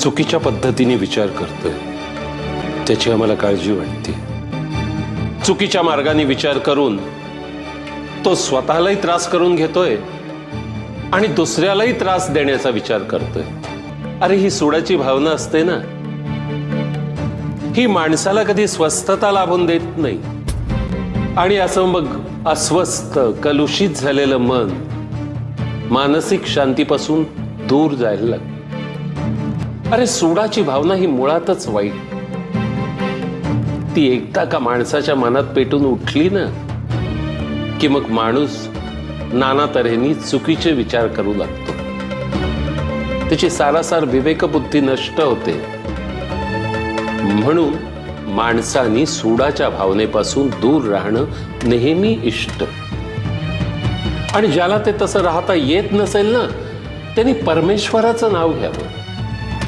चुकीच्या पद्धतीने विचार करतोय त्याची आम्हाला काळजी वाटते। चुकीच्या मार्गाने विचार करून तो स्वतःलाही त्रास करून घेतोय आणि दुसऱ्यालाही त्रास देण्याचा विचार करतोय। अरे ही सूडाची भावना असते ना, ही माणसाला कधी स्वस्थता लाभून देत नाही आणि असं मग अस्वस्थ कलुषित झालेलं मन मानसिक शांतीपासून दूर जायला लागतं। अरे सूडाची भावना ही मुळातच वाईट। ती एकदा का माणसाच्या मनात पेटून उठली ना की मग माणूस नाना तऱ्हेनी चुकीचे विचार करू लागतो, त्याची सारासार विवेकबुद्धी नष्ट होते। म्हणून माणसानी सूडाच्या भावनेपासून दूर राहणं नेहमी इष्ट। आणि ज्याला ते तसं राहता येत नसेल ना, त्यांनी परमेश्वराचं नाव घ्यावं।